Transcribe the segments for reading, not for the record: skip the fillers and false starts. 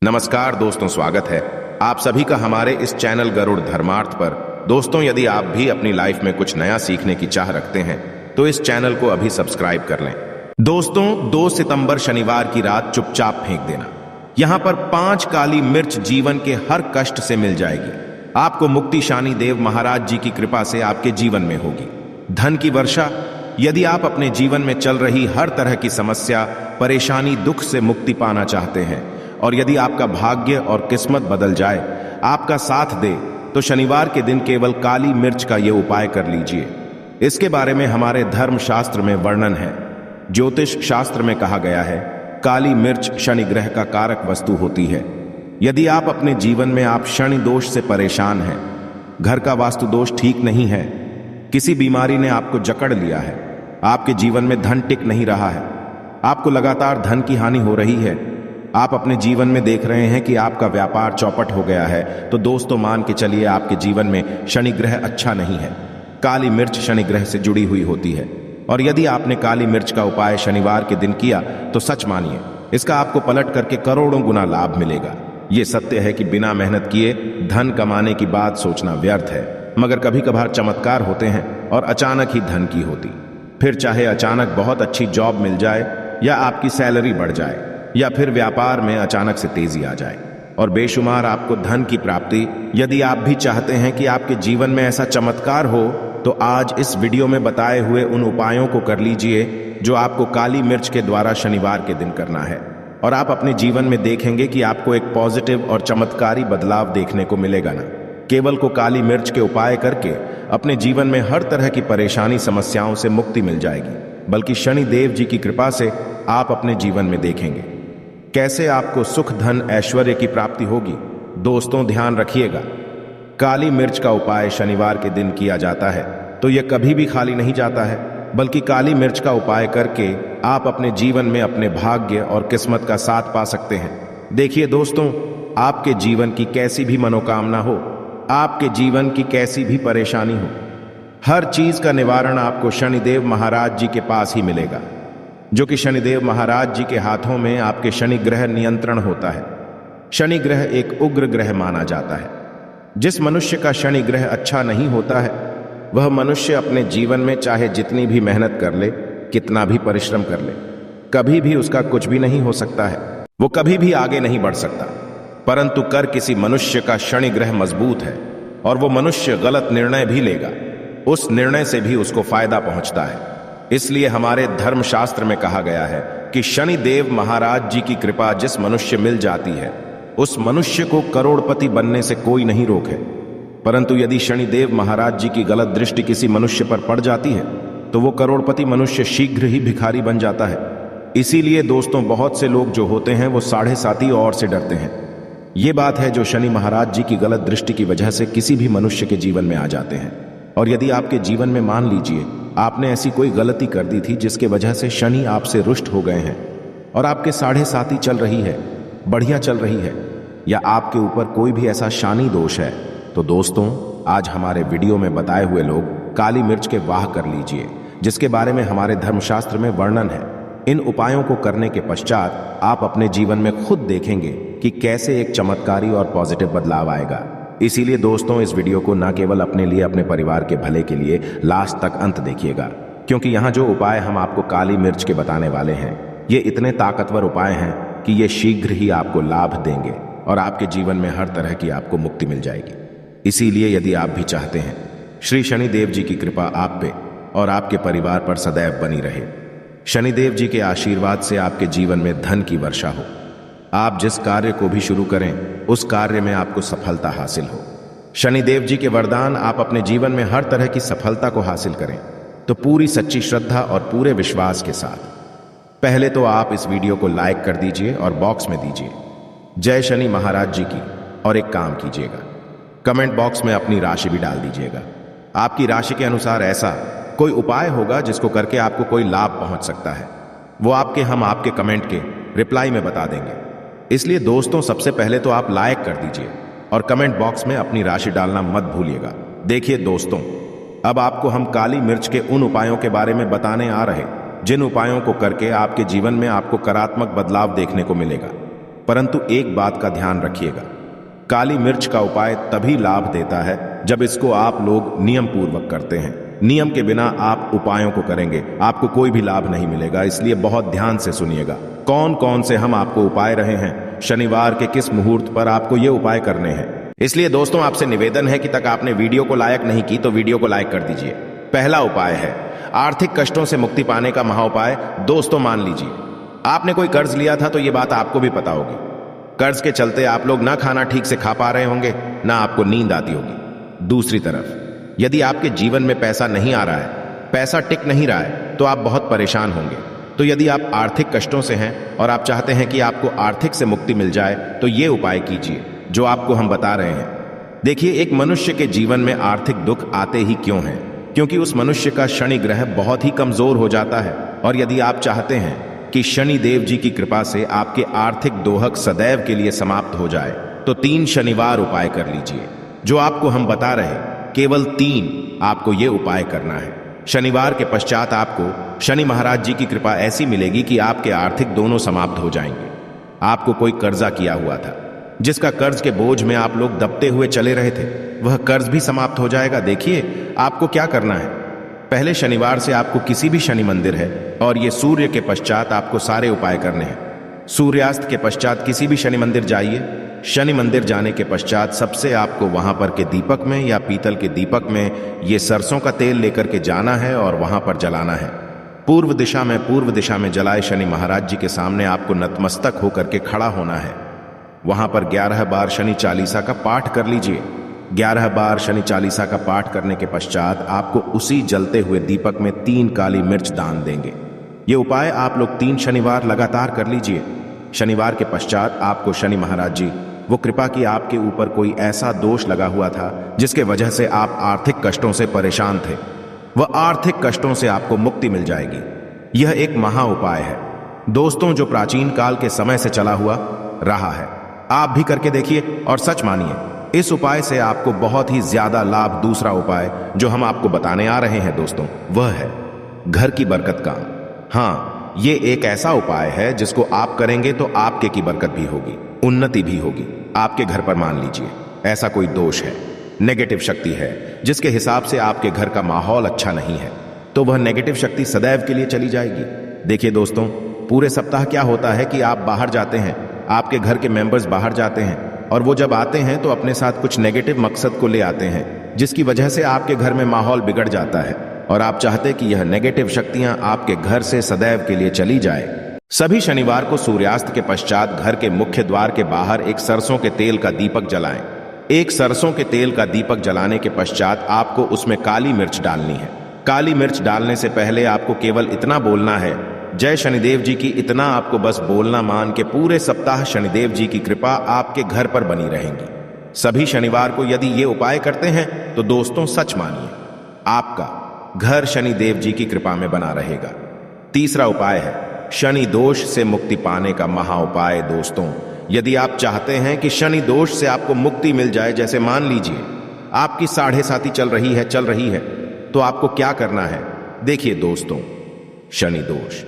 नमस्कार दोस्तों, स्वागत है आप सभी का हमारे इस चैनल गरुड़ धर्मार्थ पर। दोस्तों, यदि आप भी अपनी लाइफ में कुछ नया सीखने की चाह रखते हैं तो इस चैनल को अभी सब्सक्राइब कर लें। दोस्तों, 2 सितंबर शनिवार की रात चुपचाप फेंक देना। यहां पर 5 काली मिर्च जीवन के हर कष्ट से मिल जाएगी। आपको मुक्ति शनि देव महाराज जी की कृपा से आपके जीवन में होगी धन की वर्षा। यदि आप अपने जीवन में चल रही हर तरह की समस्या, परेशानी, दुख से मुक्ति पाना चाहते हैं और यदि आपका भाग्य और किस्मत बदल जाए, आपका साथ दे, तो शनिवार के दिन केवल काली मिर्च का ये उपाय कर लीजिए। इसके बारे में हमारे धर्म शास्त्र में वर्णन है। ज्योतिष शास्त्र में कहा गया है, काली मिर्च शनि ग्रह का कारक वस्तु होती है। यदि आप अपने जीवन में आप शनि दोष से परेशान हैं, घर का वास्तु दोष ठीक नहीं है, किसी बीमारी ने आपको जकड़ लिया है, आपके जीवन में धन टिक नहीं रहा है, आपको लगातार धन की हानि हो रही है, आप अपने जीवन में देख रहे हैं कि आपका व्यापार चौपट हो गया है, तो दोस्तों मान के चलिए आपके जीवन में शनि ग्रह अच्छा नहीं है। काली मिर्च शनि ग्रह से जुड़ी हुई होती है और यदि आपने काली मिर्च का उपाय शनिवार के दिन किया तो सच मानिए, इसका आपको पलट करके करोड़ों गुना लाभ मिलेगा। ये सत्य है कि बिना मेहनत किए धन कमाने की बात सोचना व्यर्थ है, मगर कभी कभार चमत्कार होते हैं और अचानक ही धन की होती। फिर चाहे अचानक बहुत अच्छी जॉब मिल जाए या आपकी सैलरी बढ़ जाए या फिर व्यापार में अचानक से तेजी आ जाए और बेशुमार आपको धन की प्राप्ति। यदि आप भी चाहते हैं कि आपके जीवन में ऐसा चमत्कार हो तो आज इस वीडियो में बताए हुए उन उपायों को कर लीजिए जो आपको काली मिर्च के द्वारा शनिवार के दिन करना है और आप अपने जीवन में देखेंगे कि आपको एक पॉजिटिव और चमत्कारी बदलाव देखने को मिलेगा। ना केवल को काली मिर्च के उपाय करके अपने जीवन में हर तरह की परेशानी, समस्याओं से मुक्ति मिल जाएगी, बल्कि शनि देव जी की कृपा से आप अपने जीवन में देखेंगे कैसे आपको सुख, धन, ऐश्वर्य की प्राप्ति होगी। दोस्तों ध्यान रखिएगा, काली मिर्च का उपाय शनिवार के दिन किया जाता है तो यह कभी भी खाली नहीं जाता है, बल्कि काली मिर्च का उपाय करके आप अपने जीवन में अपने भाग्य और किस्मत का साथ पा सकते हैं। देखिए दोस्तों, आपके जीवन की कैसी भी मनोकामना हो, आपके जीवन की कैसी भी परेशानी हो, हर चीज का निवारण आपको शनिदेव महाराज जी के पास ही मिलेगा, जो कि शनिदेव महाराज जी के हाथों में आपके शनि ग्रह नियंत्रण होता है। शनि ग्रह एक उग्र ग्रह माना जाता है। जिस मनुष्य का शनि ग्रह अच्छा नहीं होता है, वह मनुष्य अपने जीवन में चाहे जितनी भी मेहनत कर ले, कितना भी परिश्रम कर ले, कभी भी उसका कुछ भी नहीं हो सकता है, वो कभी भी आगे नहीं बढ़ सकता। परंतु कर किसी मनुष्य का शनि ग्रह मजबूत है और वो मनुष्य गलत निर्णय भी लेगा, उस निर्णय से भी उसको फायदा पहुंचता है। इसलिए हमारे धर्मशास्त्र में कहा गया है कि शनि देव महाराज जी की कृपा जिस मनुष्य मिल जाती है, उस मनुष्य को करोड़पति बनने से कोई नहीं रोके। परंतु यदि शनि देव महाराज जी की गलत दृष्टि किसी मनुष्य पर पड़ जाती है तो वो करोड़पति मनुष्य शीघ्र ही भिखारी बन जाता है। इसीलिए दोस्तों, बहुत से लोग जो होते हैं वो 7.5 और से डरते हैं। ये बात है जो शनि महाराज जी की गलत दृष्टि की वजह से किसी भी मनुष्य के जीवन में आ जाते हैं। और यदि आपके जीवन में मान लीजिए आपने ऐसी कोई गलती कर दी थी जिसके वजह से शनि आपसे रुष्ट हो गए हैं और आपके 7.5 चल रही है, बढ़िया चल रही है, या आपके ऊपर कोई भी ऐसा शानी दोष है, तो दोस्तों आज हमारे वीडियो में बताए हुए लोग काली मिर्च के वाह कर लीजिए, जिसके बारे में हमारे धर्मशास्त्र में वर्णन है। इन उपायों को करने के पश्चात आप अपने जीवन में खुद देखेंगे कि कैसे एक चमत्कारी और पॉजिटिव बदलाव आएगा। इसीलिए दोस्तों, इस वीडियो को न केवल अपने लिए, अपने परिवार के भले के लिए लास्ट तक अंत देखिएगा, क्योंकि यहाँ जो उपाय हम आपको काली मिर्च के बताने वाले हैं, ये इतने ताकतवर उपाय हैं कि ये शीघ्र ही आपको लाभ देंगे और आपके जीवन में हर तरह की आपको मुक्ति मिल जाएगी। इसीलिए यदि आप भी चाहते हैं श्री शनिदेव जी की कृपा आप पे और आपके परिवार पर सदैव बनी रहे, शनिदेव जी के आशीर्वाद से आपके जीवन में धन की वर्षा हो, आप जिस कार्य को भी शुरू करें उस कार्य में आपको सफलता हासिल हो, शनिदेव जी के वरदान आप अपने जीवन में हर तरह की सफलता को हासिल करें, तो पूरी सच्ची श्रद्धा और पूरे विश्वास के साथ पहले तो आप इस वीडियो को लाइक कर दीजिए और बॉक्स में दीजिए जय शनि महाराज जी की, और एक काम कीजिएगा, कमेंट बॉक्स में अपनी राशि भी डाल दीजिएगा। आपकी राशि के अनुसार ऐसा कोई उपाय होगा जिसको करके आपको कोई लाभ पहुंच सकता है, वो हम आपके कमेंट के रिप्लाई में बता देंगे। इसलिए दोस्तों, सबसे पहले तो आप लाइक कर दीजिए और कमेंट बॉक्स में अपनी राशि डालना मत भूलिएगा। देखिए दोस्तों, अब आपको हम काली मिर्च के उन उपायों के बारे में बताने आ रहे जिन उपायों को करके आपके जीवन में आपको सकारात्मक बदलाव देखने को मिलेगा। परंतु एक बात का ध्यान रखिएगा, काली मिर्च का उपाय तभी लाभ देता है जब इसको आप लोग नियम पूर्वक करते हैं। नियम के बिना आप उपायों को करेंगे, आपको कोई भी लाभ नहीं मिलेगा। इसलिए बहुत ध्यान से सुनिएगा कौन कौन से हम आपको उपाय रहे हैं, शनिवार के किस मुहूर्त पर आपको ये उपाय करने हैं। इसलिए दोस्तों आपसे निवेदन है कि तक आपने वीडियो को लाइक नहीं की तो वीडियो को लाइक कर दीजिए। पहला उपाय है आर्थिक कष्टों से मुक्ति पाने का महाउपाय। दोस्तों मान लीजिए आपने कोई कर्ज लिया था, तो ये बात आपको भी पता होगी। कर्ज के चलते आप लोग ना खाना ठीक से खा पा रहे होंगे, ना आपको नींद आती होगी। दूसरी तरफ यदि आपके जीवन में पैसा नहीं आ रहा है, पैसा टिक नहीं रहा है, तो आप बहुत परेशान होंगे। तो यदि आप आर्थिक कष्टों से हैं और आप चाहते हैं कि आपको आर्थिक से मुक्ति मिल जाए, तो ये उपाय कीजिए जो आपको हम बता रहे हैं। देखिए, एक मनुष्य के जीवन में आर्थिक दुख आते ही क्यों हैं? क्योंकि उस मनुष्य का शनि ग्रह बहुत ही कमजोर हो जाता है। और यदि आप चाहते हैं कि शनि देव जी की कृपा से आपके आर्थिक दोहक सदैव के लिए समाप्त हो जाए, तो 3 शनिवार उपाय कर लीजिए जो आपको हम बता रहे। केवल 3 आपको ये उपाय करना है। शनिवार के पश्चात आपको शनि महाराज जी की कृपा ऐसी मिलेगी कि आपके आर्थिक दोनों समाप्त हो जाएंगे। आपको कोई कर्जा किया हुआ था, जिसका कर्ज के बोझ में आप लोग दबते हुए चले रहे थे, वह कर्ज भी समाप्त हो जाएगा। देखिए आपको क्या करना है। पहले शनिवार से आपको किसी भी शनि मंदिर है और ये सूर्य के पश्चात आपको सारे उपाय करने हैं। सूर्यास्त के पश्चात किसी भी शनि मंदिर जाइए। शनि मंदिर जाने के पश्चात सबसे आपको वहां पर के दीपक में या पीतल के दीपक में ये सरसों का तेल लेकर के जाना है और वहां पर जलाना है। पूर्व दिशा में जलाए शनि महाराज जी के सामने आपको नतमस्तक होकर के खड़ा होना है। वहां पर 11 बार शनि चालीसा का पाठ कर लीजिए। 11 बार शनि चालीसा का पाठ करने के पश्चात आपको उसी जलते हुए दीपक में 3 काली मिर्च दान देंगे। ये उपाय आप लोग 3 शनिवार लगातार कर लीजिए। शनिवार के पश्चात आपको शनि महाराज जी वो कृपा की आपके ऊपर कोई ऐसा दोष लगा हुआ था जिसके वजह से आप आर्थिक कष्टों से परेशान थे, वह आर्थिक कष्टों से आपको मुक्ति मिल जाएगी। यह एक महा उपाय है दोस्तों, जो प्राचीन काल के समय से चला हुआ रहा है। आप भी करके देखिए और सच मानिए, इस उपाय से आपको बहुत ही ज्यादा लाभ। दूसरा उपाय जो हम आपको बताने आ रहे हैं दोस्तों, वह है घर की बरकत का। हाँ, ये एक ऐसा उपाय है जिसको आप करेंगे तो आपके की बरकत भी होगी, उन्नति भी होगी। आपके घर पर मान लीजिए ऐसा कोई दोष है, नेगेटिव शक्ति है, जिसके हिसाब से आपके घर का माहौल अच्छा नहीं है, तो वह नेगेटिव शक्ति सदैव के लिए चली जाएगी। देखिए दोस्तों, पूरे सप्ताह क्या होता है कि आप बाहर जाते हैं, आपके घर के मेंबर्स बाहर जाते हैं और वो जब आते हैं तो अपने साथ कुछ नेगेटिव मकसद को ले आते हैं, जिसकी वजह से आपके घर में माहौल बिगड़ जाता है और आप चाहते कि यह नेगेटिव शक्तियां आपके घर से सदैव के लिए चली जाए। सभी शनिवार को सूर्यास्त के पश्चात घर के मुख्य द्वार के बाहर एक सरसों के तेल का दीपक जलाएं। एक सरसों के तेल का दीपक जलाने के पश्चात आपको उसमें काली मिर्च डालनी है। काली मिर्च डालने से पहले आपको केवल इतना बोलना है, जय शनिदेव जी की। इतना आपको बस बोलना मान के पूरे सप्ताह शनिदेव जी की कृपा आपके घर पर बनी रहेगी। सभी शनिवार को यदि ये उपाय करते हैं तो दोस्तों सच मानिए, आपका घर शनिदेव जी की कृपा में बना रहेगा। तीसरा उपाय है शनि दोष से मुक्ति पाने का महा उपाय। दोस्तों, यदि आप चाहते हैं कि शनि दोष से आपको मुक्ति मिल जाए, जैसे मान लीजिए आपकी 7.5 चल रही है, तो आपको क्या करना है। देखिए दोस्तों, शनि दोष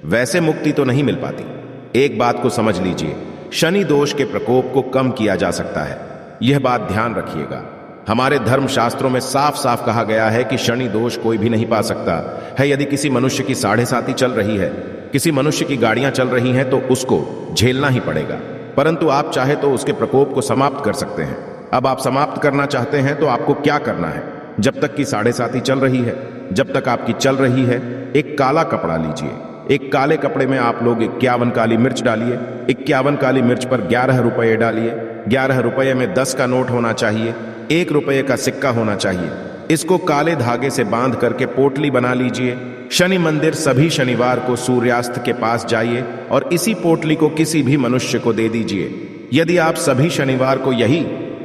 वैसे मुक्ति तो नहीं मिल पाती। एक बात को समझ लीजिए, शनि दोष के प्रकोप को कम किया जा सकता है। यह बात ध्यान रखिएगा। हमारे धर्म शास्त्रों में साफ साफ कहा गया है कि शनि दोष कोई भी नहीं पा सकता है। यदि किसी मनुष्य की 7.5 चल रही है, किसी मनुष्य की गाड़ियां चल रही हैं, तो उसको झेलना ही पड़ेगा। परंतु आप चाहे तो उसके प्रकोप को समाप्त कर सकते हैं। अब आप समाप्त करना चाहते हैं तो आपको क्या करना है। जब तक की 7.5 चल रही है, जब तक आपकी चल रही है, एक काला कपड़ा लीजिए। एक काले कपड़े में आप लोग 51 काली मिर्च डालिए। 51 काली मिर्च पर 11 रुपये डालिए। 11 रुपये में 10 का नोट होना चाहिए, 1 रुपये का सिक्का होना चाहिए। इसको काले धागे से बांध करके पोटली बना लीजिए। शनि मंदिर सभी शनिवार को सूर्यास्त के पास जाइए और इसी पोटली को किसी भी मनुष्य को दे दीजिए। यदि आप सभी शनिवार को यही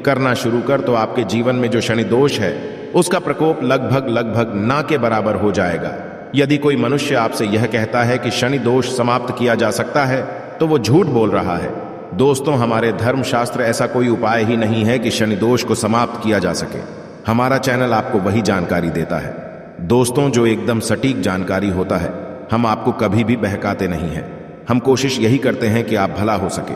करना शुरू कर, तो आपके जीवन में जो शनि दोष है उसका प्रकोप लगभग ना के बराबर हो जाएगा। यदि कोई मनुष्य आपसे यह कहता है कि शनि दोष समाप्त किया जा सकता है, तो वो झूठ बोल रहा है। दोस्तों, हमारे धर्मशास्त्र ऐसा कोई उपाय ही नहीं है कि शनि दोष को समाप्त किया जा सके। हमारा चैनल आपको वही जानकारी देता है दोस्तों, जो एकदम सटीक जानकारी होता है। हम आपको कभी भी बहकाते नहीं हैं। हम कोशिश यही करते हैं कि आप भला हो सके।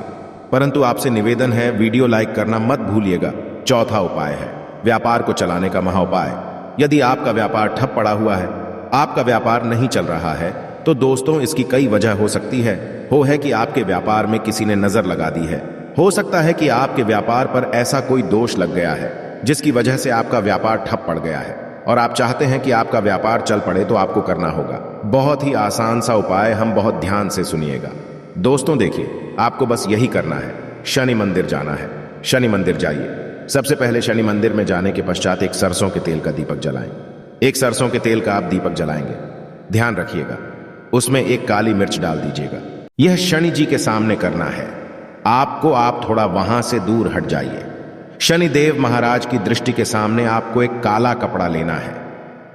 परंतु आपसे निवेदन है, वीडियो लाइक करना मत भूलिएगा। चौथा उपाय है व्यापार को चलाने का महाउपाय। यदि आपका व्यापार ठप पड़ा हुआ है, आपका व्यापार नहीं चल रहा है, तो दोस्तों इसकी कई वजह हो सकती है। है कि आपके व्यापार में किसी ने नजर लगा दी है। हो सकता है कि आपके व्यापार पर ऐसा कोई दोष लग गया है जिसकी वजह से आपका व्यापार ठप पड़ गया है और आप चाहते हैं कि आपका व्यापार चल पड़े, तो आपको करना होगा बहुत ही आसान सा उपाय। हम बहुत ध्यान से सुनिएगा दोस्तों। देखिए, आपको बस यही करना है, शनि मंदिर जाना है। शनि मंदिर जाइए। सबसे पहले शनि मंदिर में जाने के पश्चात एक सरसों के तेल का दीपक जलाएं। एक सरसों के तेल का आप दीपक जलाएंगे, ध्यान रखिएगा उसमें एक काली मिर्च डाल दीजिएगा। यह शनि जी के सामने करना है आपको। आप थोड़ा वहां से दूर हट जाइए। शनिदेव महाराज की दृष्टि के सामने आपको एक काला कपड़ा लेना है।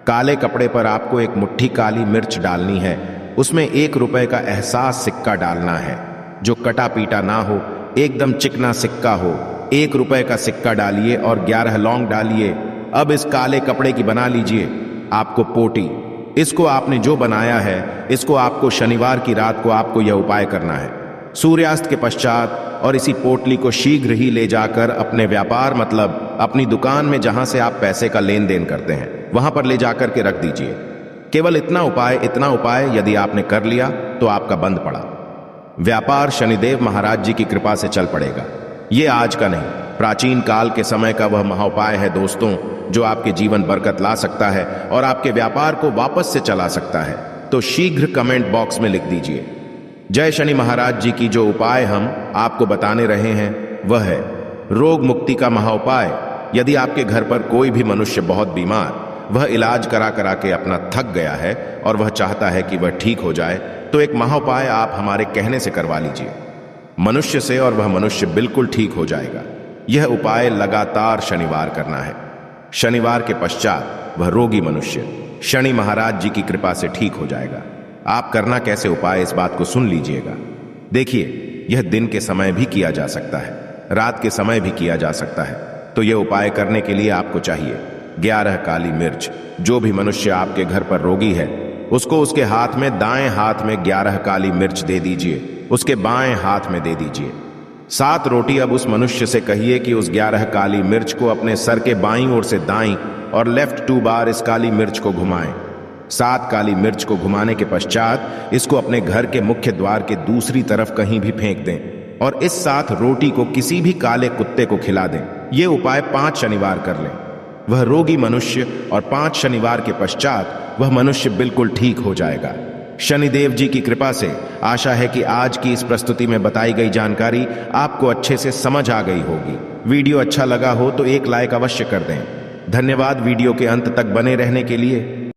काले कपड़े पर आपको एक मुट्ठी काली मिर्च डालनी है। उसमें 1 रुपए का एहसास सिक्का डालना है, जो कटा पीटा ना हो, एकदम चिकना सिक्का हो। 1 रुपए का सिक्का डालिए और 11 लौंग डालिए। अब इस काले कपड़े की बना लीजिए आपको पोटी। इसको आपने जो बनाया है, इसको आपको शनिवार की रात को आपको यह उपाय करना है। सूर्यास्त के पश्चात और इसी पोटली को शीघ्र ही ले जाकर अपने व्यापार मतलब अपनी दुकान में जहां से आप पैसे का लेन देन करते हैं, वहां पर ले जाकर के रख दीजिए। केवल इतना उपाय यदि आपने कर लिया तो आपका बंद पड़ा व्यापार शनिदेव महाराज जी की कृपा से चल पड़ेगा। ये आज का नहीं, प्राचीन काल के समय का वह महाउपाय है दोस्तों, जो आपके जीवन बरकत ला सकता है और आपके व्यापार को वापस से चला सकता है। तो शीघ्र कमेंट बॉक्स में लिख दीजिए, जय शनि महाराज जी की। जो उपाय हम आपको बताने रहे हैं वह है रोग मुक्ति का महाउपाय। यदि आपके घर पर कोई भी मनुष्य बहुत बीमार, वह इलाज करा करा के अपना थक गया है और वह चाहता है कि वह ठीक हो जाए, तो एक महाउपाय आप हमारे कहने से करवा लीजिए मनुष्य से, और वह मनुष्य बिल्कुल ठीक हो जाएगा। यह उपाय लगातार शनिवार करना है। शनिवार के पश्चात वह रोगी मनुष्य शनि महाराज जी की कृपा से ठीक हो जाएगा। आप करना कैसे उपाय, इस बात को सुन लीजिएगा। देखिए, यह दिन के समय भी किया जा सकता है, रात के समय भी किया जा सकता है। तो यह उपाय करने के लिए आपको चाहिए 11 काली मिर्च। जो भी मनुष्य आपके घर पर रोगी है, उसको उसके हाथ में, दाएं हाथ में 11 काली मिर्च दे दीजिए, उसके बाएं हाथ में दे दीजिए। 7 रोटी अब उस मनुष्य से कहिए कि उस 11 काली मिर्च को अपने सर के बाईं ओर से दाईं और लेफ्ट 2 बार इस काली मिर्च को घुमाएं। 7 काली मिर्च को घुमाने के पश्चात इसको अपने घर के मुख्य द्वार के दूसरी तरफ कहीं भी फेंक दें और इस 7 रोटी को किसी भी काले कुत्ते को खिला दें। यह उपाय 5 शनिवार कर लें। वह रोगी मनुष्य और 5 शनिवार के पश्चात वह मनुष्य बिल्कुल ठीक हो जाएगा। शनिदेव जी की कृपा से आशा है कि आज की इस प्रस्तुति में बताई गई जानकारी आपको अच्छे से समझ आ गई होगी। वीडियो अच्छा लगा हो तो एक लाइक अवश्य कर दें। धन्यवाद वीडियो के अंत तक बने रहने के लिए।